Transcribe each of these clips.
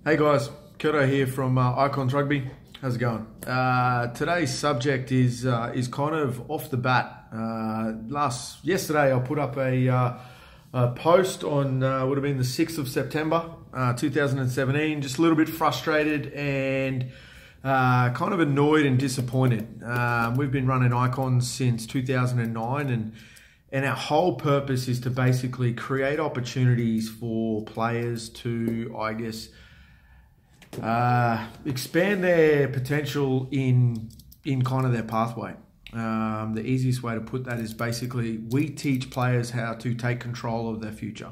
Hey guys, Kurto here from Iconz Rugby. How's it going? Today's subject is kind of off the bat. Yesterday I put up a post on would have been the 6th of September 2017. Just a little bit frustrated and kind of annoyed and disappointed. We've been running Iconz since 2009 and our whole purpose is to basically create opportunities for players to, I guess, expand their potential in kind of their pathway. The easiest way to put that is basically we teach players how to take control of their future.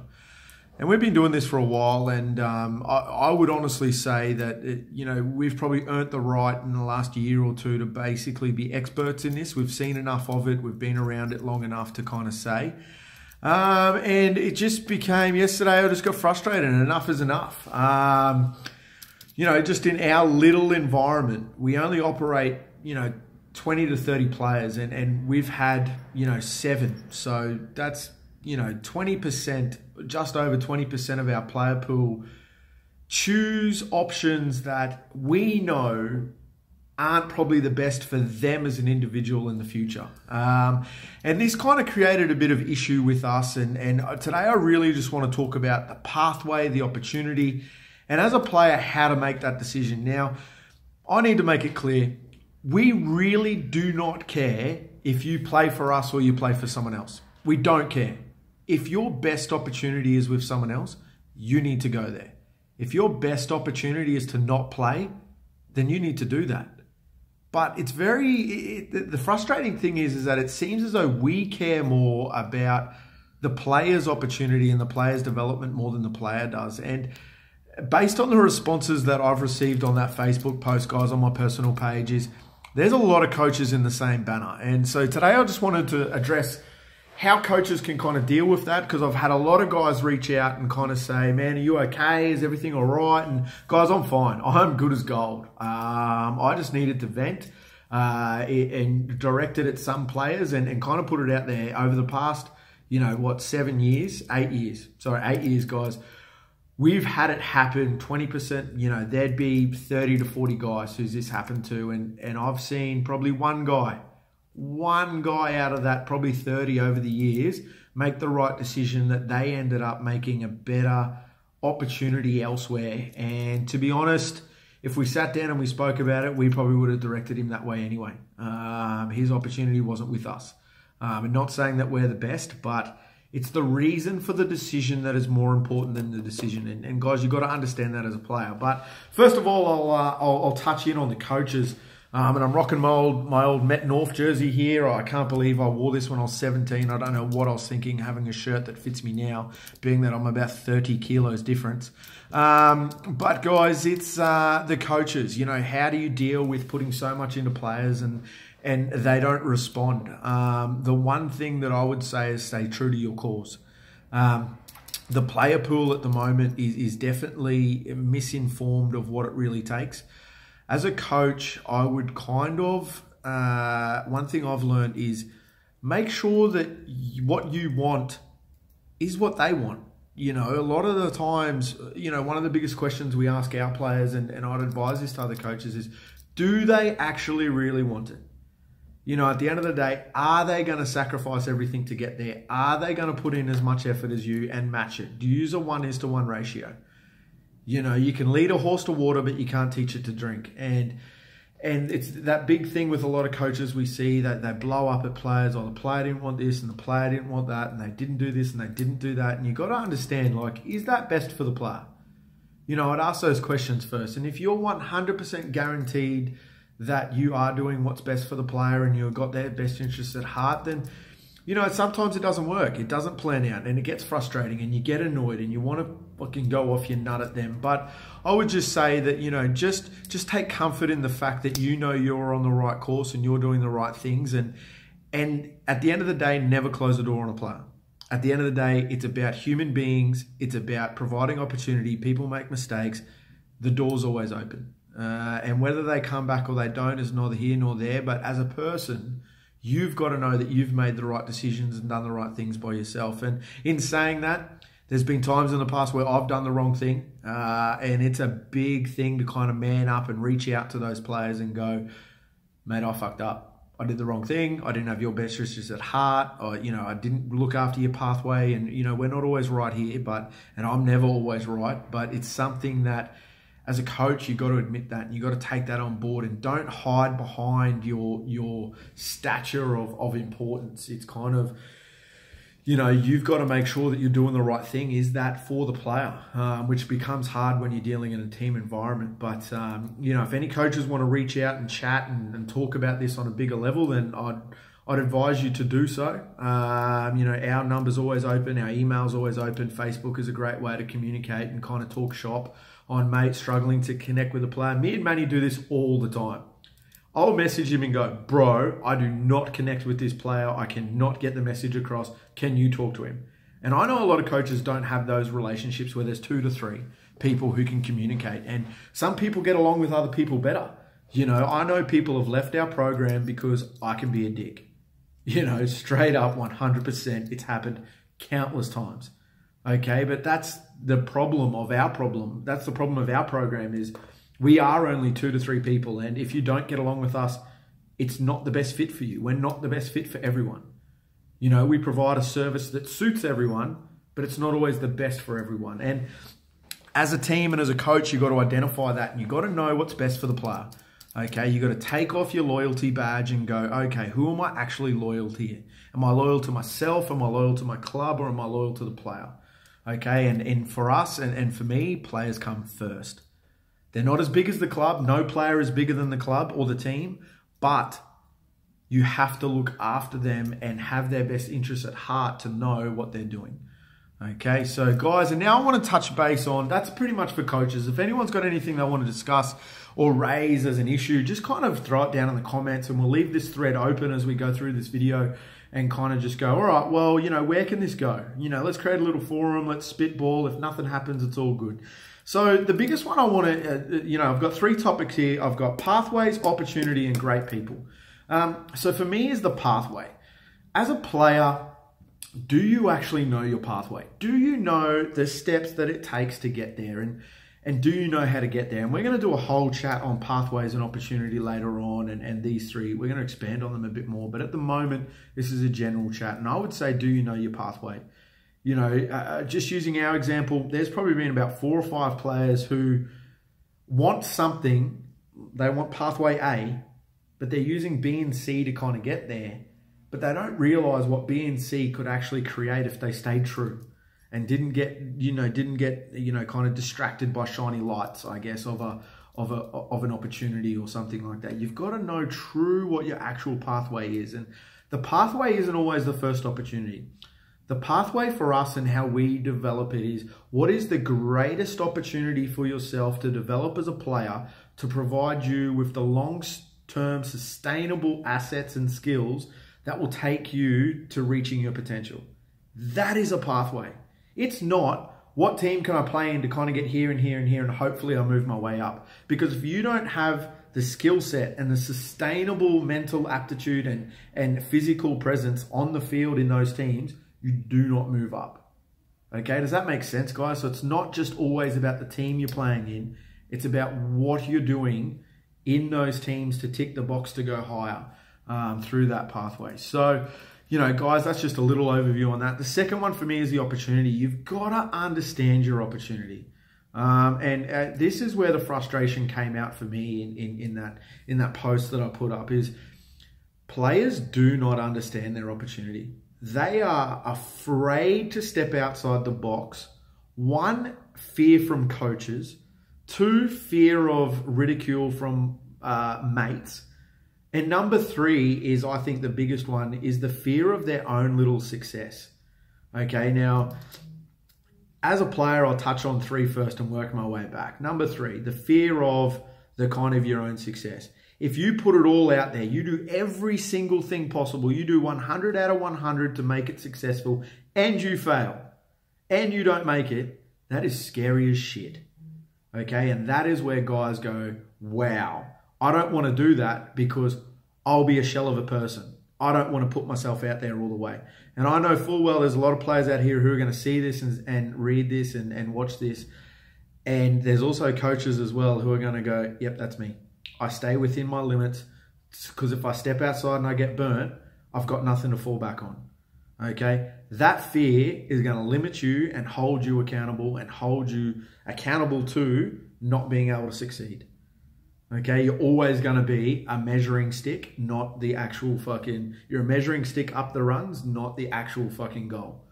And we've been doing this for a while, and I would honestly say that we've probably earned the right in the last year or two to basically be experts in this. We've seen enough of it. We've been around it long enough to kind of say. And it just became, yesterday I just got frustrated and enough is enough. Just in our little environment, we only operate, 20 to 30 players and we've had, 7. So that's, 20%, just over 20% of our player pool choose options that we know aren't probably the best for them as an individual in the future. And this kind of created a bit of issue with us. And today I really just want to talk about the pathway, the opportunity, and as a player, how to make that decision. Now, I need to make it clear, we really do not care if you play for us or you play for someone else. We don't care. If your best opportunity is with someone else, you need to go there. If your best opportunity is to not play, then you need to do that. But it's the frustrating thing is that it seems as though we care more about the player's opportunity and the player's development more than the player does. And based on the responses that I've received on that Facebook post, guys, on my personal page, there's a lot of coaches in the same banner. And so today I just wanted to address how coaches can kind of deal with that, because I've had a lot of guys reach out and kind of say, man, are you okay? Is everything all right? And guys, I'm fine. I'm good as gold. I just needed to vent and direct it at some players and kind of put it out there over the past, 8 years, guys. We've had it happen 20%, there'd be 30 to 40 guys who's this happened to. And I've seen probably one guy out of that, probably 30 over the years, make the right decision that they ended up making a better opportunity elsewhere. And to be honest, if we sat down and we spoke about it, we probably would have directed him that way anyway. His opportunity wasn't with us. I'm not saying that we're the best, but it's the reason for the decision that is more important than the decision. And guys, you've got to understand that as a player. But first of all, I'll touch in on the coaches. And I'm rocking my old Met North jersey here. I can't believe I wore this when I was 17. I don't know what I was thinking, having a shirt that fits me now, being that I'm about 30 kilos difference. But guys, it's the coaches. How do you deal with putting so much into players and they don't respond? The one thing that I would say is stay true to your cause. The player pool at the moment is definitely misinformed of what it really takes. As a coach, I would kind of, one thing I've learned is make sure that what you want is what they want. A lot of the times, one of the biggest questions we ask our players, and I'd advise this to other coaches, is do they actually really want it? At the end of the day, are they going to sacrifice everything to get there? Are they going to put in as much effort as you and match it? Do you use a 1:1 ratio? You can lead a horse to water, but you can't teach it to drink. And it's that big thing with a lot of coaches we see that they blow up at players. Oh, the player didn't want this and the player didn't want that and they didn't do this and they didn't do that. And you've got to understand, is that best for the player? I'd ask those questions first. And if you're 100% guaranteed that you are doing what's best for the player and you've got their best interests at heart, then sometimes it doesn't work. It doesn't plan out and it gets frustrating and you get annoyed and you want to fucking go off your nut at them. But I would just say that, just take comfort in the fact that you're on the right course and you're doing the right things. And at the end of the day, never close the door on a player. At the end of the day, it's about human beings. It's about providing opportunity. People make mistakes. The door's always open. And whether they come back or they don't is neither here nor there. But as a person, you've got to know that you've made the right decisions and done the right things by yourself. And in saying that, There's been times in the past where I've done the wrong thing, and it's a big thing to kind of man up and reach out to those players and go, mate, I fucked up. I did the wrong thing. I didn't have your best interests at heart. Or, I didn't look after your pathway. And, we're not always right here, and I'm never always right, but it's something that as a coach, you've got to admit that, and you've got to take that on board, and don't hide behind your stature of importance. It's kind of, you've got to make sure that you're doing the right thing. Is that for the player, which becomes hard when you're dealing in a team environment. But, if any coaches want to reach out and chat and talk about this on a bigger level, then I'd advise you to do so. Our number's always open. Our email's always open. Facebook is a great way to communicate and kind of talk shop on mates struggling to connect with a player. Me and Manny do this all the time. I'll message him and go, bro, I do not connect with this player. I cannot get the message across. Can you talk to him? And I know a lot of coaches don't have those relationships where there's 2 to 3 people who can communicate. And some people get along with other people better. I know people have left our program because I can be a dick. Straight up 100%. It's happened countless times. Okay, but that's the problem of our problem. That's the problem of our program is we are only 2 to 3 people, and if you don't get along with us, it's not the best fit for you. We're not the best fit for everyone. We provide a service that suits everyone, but it's not always the best for everyone. And as a team and as a coach, you've got to identify that, and you've got to know what's best for the player. Okay, you've got to take off your loyalty badge and go, okay, who am I actually loyal to here? Am I loyal to myself? Am I loyal to my club? Or am I loyal to the player? Okay, and for us and for me, players come first. They're not as big as the club. No player is bigger than the club or the team, but you have to look after them and have their best interests at heart to know what they're doing. Okay, so guys, and now I want to touch base on, that's pretty much for coaches. If anyone's got anything they want to discuss or raise as an issue, just kind of throw it down in the comments, and we'll leave this thread open as we go through this video and kind of just go, all right, well, where can this go? Let's create a little forum, let's spitball. If nothing happens, it's all good. So the biggest one I want to, I've got 3 topics here. I've got pathways, opportunity, and great people. So for me is the pathway. As a player, do you actually know your pathway? Do you know the steps that it takes to get there? And do you know how to get there? And we're going to do a whole chat on pathways and opportunity later on. And these 3, we're going to expand on them a bit more. But at the moment, this is a general chat. And I would say, do you know your pathway? Just using our example, there's probably been about 4 or 5 players who want something. They want pathway A, but they're using B and C to kind of get there. But they don't realize what B and C could actually create if they stayed true and didn't get kind of distracted by shiny lights, I guess, of an opportunity or something like that. You've got to know true what your actual pathway is. And the pathway isn't always the first opportunity. The pathway for us and how we develop it is, what is the greatest opportunity for yourself to develop as a player to provide you with the long-term sustainable assets and skills that will take you to reaching your potential? That is a pathway. It's not, what team can I play in to kind of get here and here and here and hopefully I'll move my way up. Because if you don't have the skill set and the sustainable mental aptitude and physical presence on the field in those teams, you do not move up. Okay, does that make sense, guys? So it's not just always about the team you're playing in. It's about what you're doing in those teams to tick the box to go higher through that pathway. So, guys, that's just a little overview on that. The second one for me is the opportunity. You've got to understand your opportunity. This is where the frustration came out for me in that post that I put up is players do not understand their opportunity. They are afraid to step outside the box. 1, fear from coaches. 2, fear of ridicule from mates. And number 3 is, I think the biggest one, is the fear of their own little success. Okay, now, as a player, I'll touch on 3 first and work my way back. Number 3, the fear of the kind of your own success. If you put it all out there, you do every single thing possible, you do 100 out of 100 to make it successful, and you fail, and you don't make it, that is scary as shit. Okay, and that is where guys go, wow, I don't want to do that because I'll be a shell of a person. I don't want to put myself out there all the way. And I know full well there's a lot of players out here who are going to see this and read this and watch this. And there's also coaches as well who are going to go, yep, that's me. I stay within my limits because if I step outside and I get burnt, I've got nothing to fall back on. Okay? That fear is going to limit you and hold you accountable to not being able to succeed. Okay, you're always going to be a measuring stick, not the actual you're a measuring stick up the runs, not the actual fucking goal.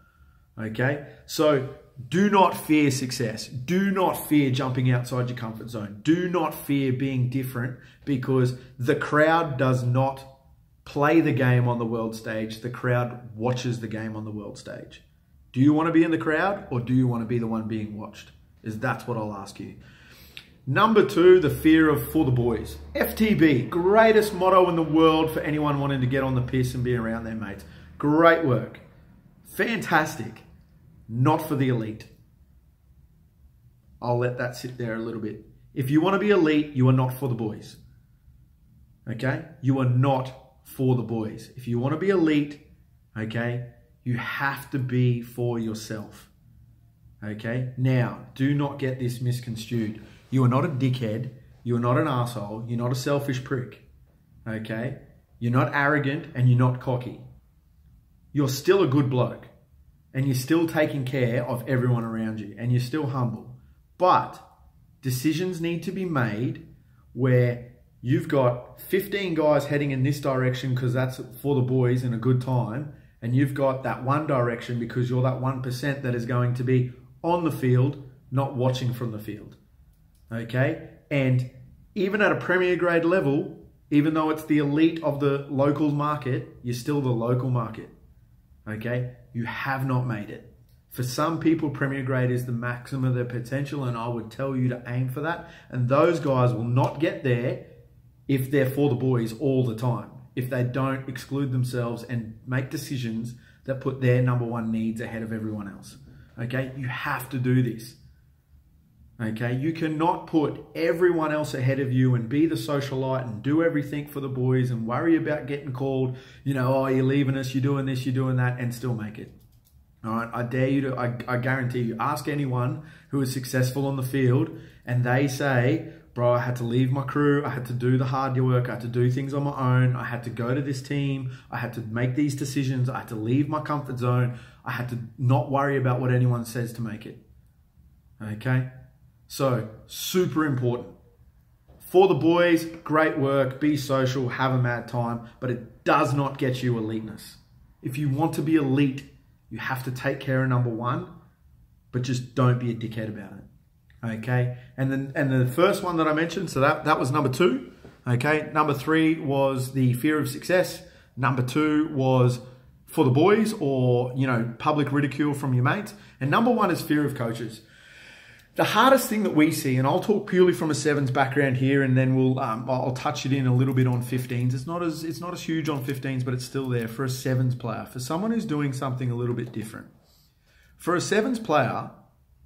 Okay, so do not fear success. Do not fear jumping outside your comfort zone. Do not fear being different, because the crowd does not play the game on the world stage. The crowd watches the game on the world stage. Do you want to be in the crowd, or do you want to be the one being watched? That's what I'll ask you. Number 2, the fear of for the boys. FTB, greatest motto in the world for anyone wanting to get on the piss and be around their mates. Great work. Fantastic. Not for the elite. I'll let that sit there a little bit. If you want to be elite, you are not for the boys. Okay? You are not for the boys. If you want to be elite, okay, you have to be for yourself. Okay? Now, do not get this misconstrued. You are not a dickhead. You are not an asshole. You're not a selfish prick. Okay? You're not arrogant and you're not cocky. You're still a good bloke. And you're still taking care of everyone around you. And you're still humble. But decisions need to be made where you've got 15 guys heading in this direction because that's for the boys in a good time. And you've got that one direction because you're that 1% that is going to be on the field, not watching from the field. Okay, and even at a premier grade level, even though it's the elite of the local market, you're still the local market. Okay, you have not made it. For some people, premier grade is the maximum of their potential, and I would tell you to aim for that. And those guys will not get there if they're for the boys all the time, if they don't exclude themselves and make decisions that put their number one needs ahead of everyone else. Okay, you have to do this. Okay, you cannot put everyone else ahead of you and be the socialite and do everything for the boys and worry about getting called, you know, oh, you're leaving us, you're doing this, you're doing that, and still make it. All right, I dare you to, I guarantee you, ask anyone who is successful on the field and they say, bro, I had to leave my crew, I had to do the hard work, I had to do things on my own, I had to go to this team, I had to make these decisions, I had to leave my comfort zone, I had to not worry about what anyone says to make it. Okay? So, super important. For the boys, great work, be social, have a mad time, but it does not get you eliteness. If you want to be elite, you have to take care of number 1, but just don't be a dickhead about it. Okay? And the first one that I mentioned, so that was number 2. Okay? Number 3 was the fear of success. Number 2 was for the boys, or, you know, public ridicule from your mates. And number 1 is fear of coaches. The hardest thing that we see, and I'll talk purely from a 7s background here, and then I'll touch it in a little bit on 15s. It's not as huge on 15s, but it's still there for a 7s player, for someone who's doing something a little bit different. For a 7s player,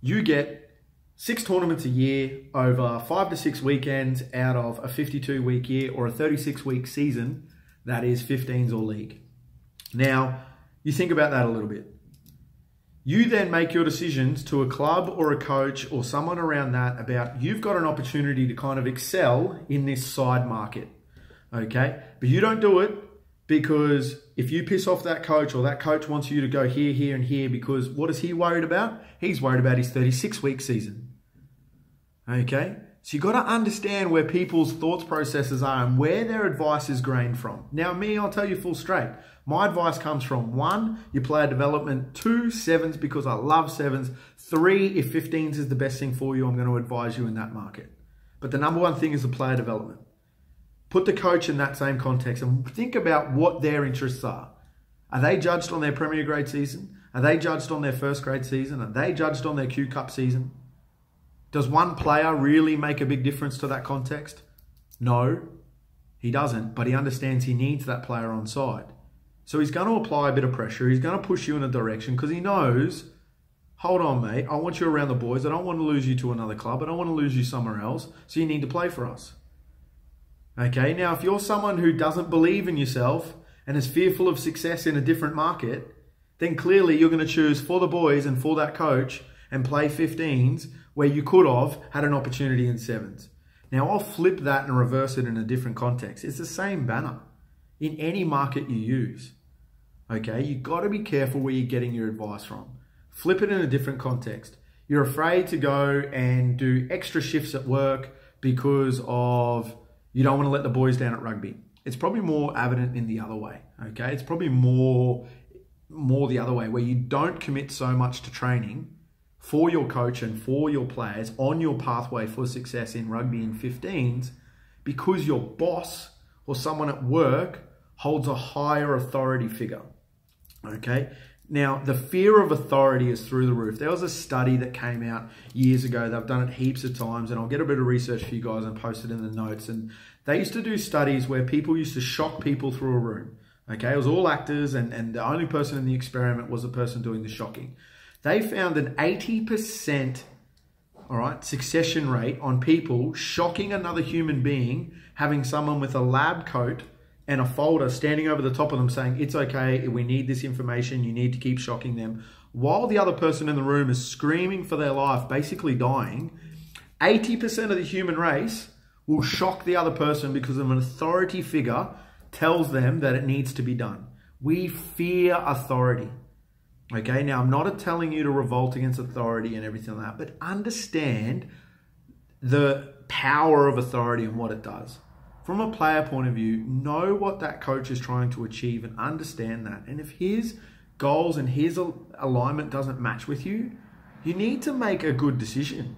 you get 6 tournaments a year over 5 to 6 weekends out of a 52-week year or a 36-week season that is 15s or league. Now, you think about that a little bit. You then make your decisions to a club or a coach or someone around that about you've got an opportunity to kind of excel in this side market, okay? But you don't do it because if you piss off that coach or that coach wants you to go here, here, and here, because what is he worried about? He's worried about his 36-week season, okay? So you've got to understand where people's thoughts processes are and where their advice is grained from. Now, me, I'll tell you full straight. My advice comes from 1, your player development, 2, 7s because I love 7s, 3, if 15s is the best thing for you, I'm going to advise you in that market. But the number 1 thing is the player development. Put the coach in that same context and think about what their interests are. Are they judged on their Premier Grade season? Are they judged on their first grade season? Are they judged on their Q Cup season? Does one player really make a big difference to that context? No, he doesn't, but he understands he needs that player on side. So he's going to apply a bit of pressure. He's going to push you in a direction because he knows, hold on, mate, I want you around the boys. I don't want to lose you to another club. I don't want to lose you somewhere else. So you need to play for us. Okay, now if you're someone who doesn't believe in yourself and is fearful of success in a different market, then clearly you're going to choose for the boys and for that coach and play 15s where you could have had an opportunity in 7s. Now I'll flip that and reverse it in a different context. It's the same banner in any market you use. Okay, you've got to be careful where you're getting your advice from. Flip it in a different context. You're afraid to go and do extra shifts at work because of you don't want to let the boys down at rugby. It's probably more evident in the other way. Okay, it's probably more the other way where you don't commit so much to training for your coach and for your players on your pathway for success in rugby in 15s because your boss or someone at work holds a higher authority figure. Okay, now the fear of authority is through the roof. There was a study that came out years ago. They've done it heaps of times, and I'll get a bit of research for you guys and post it in the notes. And they used to do studies where people used to shock people through a room. Okay, it was all actors, and the only person in the experiment was the person doing the shocking. They found an 80% succession rate on people shocking another human being, having someone with a lab coat and a folder standing over the top of them saying, it's okay, we need this information, you need to keep shocking them. While the other person in the room is screaming for their life, basically dying, 80% of the human race will shock the other person because of an authority figure tells them that it needs to be done. We fear authority. Okay, now I'm not telling you to revolt against authority and everything like that, but understand the power of authority and what it does. From a player point of view, know what that coach is trying to achieve and understand that. And if his goals and his alignment doesn't match with you, you need to make a good decision.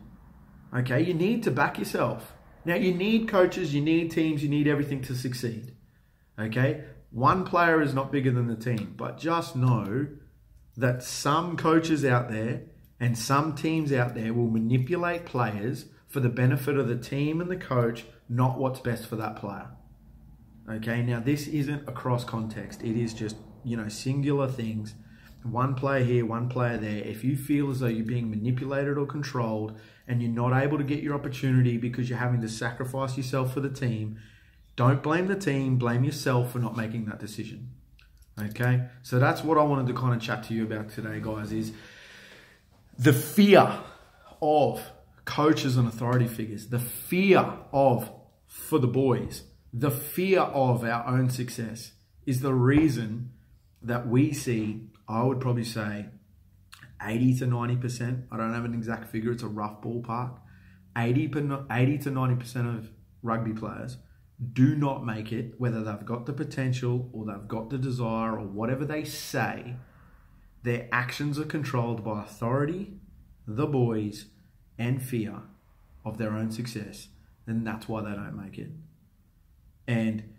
Okay, you need to back yourself. Now, you need coaches, you need teams, you need everything to succeed. Okay, one player is not bigger than the team, but just know that some coaches out there and some teams out there will manipulate players for the benefit of the team and the coach, not what's best for that player. Okay, now this isn't across context. It is just, singular things. One player here, one player there. If you feel as though you're being manipulated or controlled and you're not able to get your opportunity because you're having to sacrifice yourself for the team, don't blame the team, blame yourself for not making that decision. Okay, so that's what I wanted to kind of chat to you about today, guys, is the fear of coaches and authority figures, the fear of, for the boys, the fear of our own success is the reason that we see, I would probably say 80 to 90%, I don't have an exact figure, it's a rough ballpark, 80 to 90% of rugby players do not make it, whether they've got the potential or they've got the desire or whatever they say. Their actions are controlled by authority, the boys, and fear of their own success. And that's why they don't make it. And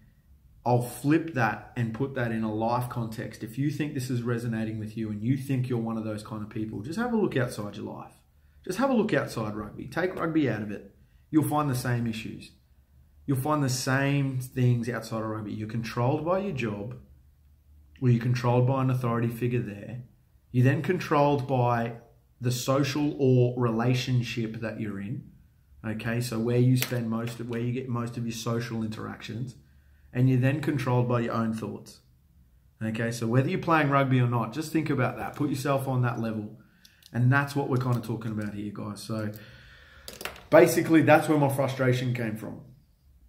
I'll flip that and put that in a life context. If you think this is resonating with you and you think you're one of those kind of people, just have a look outside your life. Just have a look outside rugby. Take rugby out of it. You'll find the same issues. You'll find the same things outside of rugby. You're controlled by your job, or you're controlled by an authority figure there. You're then controlled by the social or relationship that you're in. Okay, so where you spend where you get most of your social interactions, and you're then controlled by your own thoughts. Okay, so whether you're playing rugby or not, just think about that. Put yourself on that level. And that's what we're kind of talking about here, guys. So basically, that's where my frustration came from.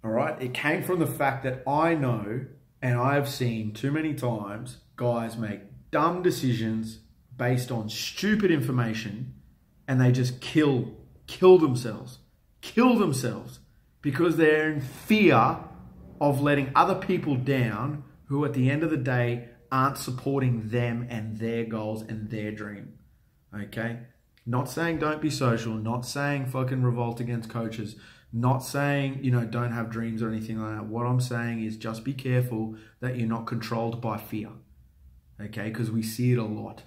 All right, it came from the fact that I know and I have seen too many times guys make dumb decisions based on stupid information, and they just kill themselves because they're in fear of letting other people down who at the end of the day aren't supporting them and their goals and their dream. Okay, not saying don't be social, not saying fucking revolt against coaches, not saying, don't have dreams or anything like that. What I'm saying is just be careful that you're not controlled by fear. Okay, because we see it a lot.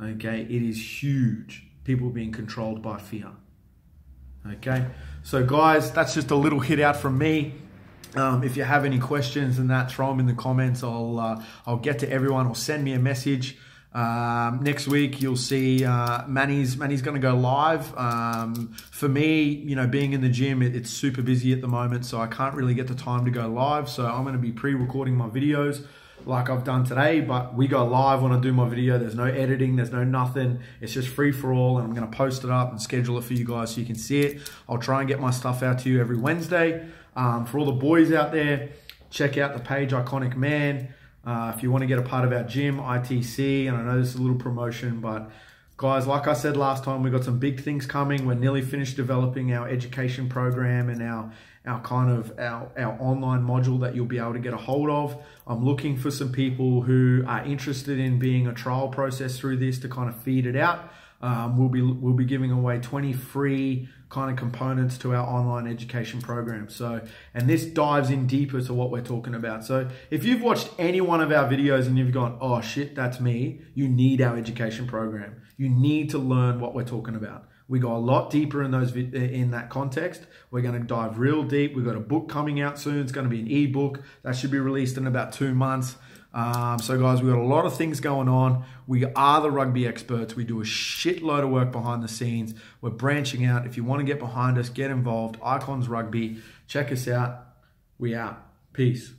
Okay, it is huge. People being controlled by fear. Okay, so guys, that's just a little hit out from me. If you have any questions and that, throw them in the comments. I'll get to everyone, or send me a message. Next week, you'll see Manny's going to go live. For me, you know, being in the gym, it's super busy at the moment, so I can't really get the time to go live. So I'm going to be pre-recording my videos like I've done today, but we go live when I do my video. There's no editing, there's no nothing. It's just free for all, and I'm going to post it up and schedule it for you guys so you can see it. I'll try and get my stuff out to you every Wednesday. For all the boys out there, check out the page Iconic Man. If you want to get a part of our gym, ITC, and I know this is a little promotion, but guys, like I said last time, we've got some big things coming. We're nearly finished developing our education program and our online module that you'll be able to get a hold of. I'm looking for some people who are interested in being a trial process through this to kind of feed it out. We'll be giving away 20 free kind of components to our online education program. So, and this dives in deeper to what we're talking about. So if you've watched any one of our videos and you've gone, oh shit, that's me, you need our education program. You need to learn what we're talking about. We go a lot deeper in that context. We're going to dive real deep. We've got a book coming out soon. It's going to be an ebook that should be released in about 2 months. So guys, we've got a lot of things going on. We are the rugby experts. We do a shitload of work behind the scenes. We're branching out. If you want to get behind us, get involved. Iconz Rugby. Check us out. We out. Peace.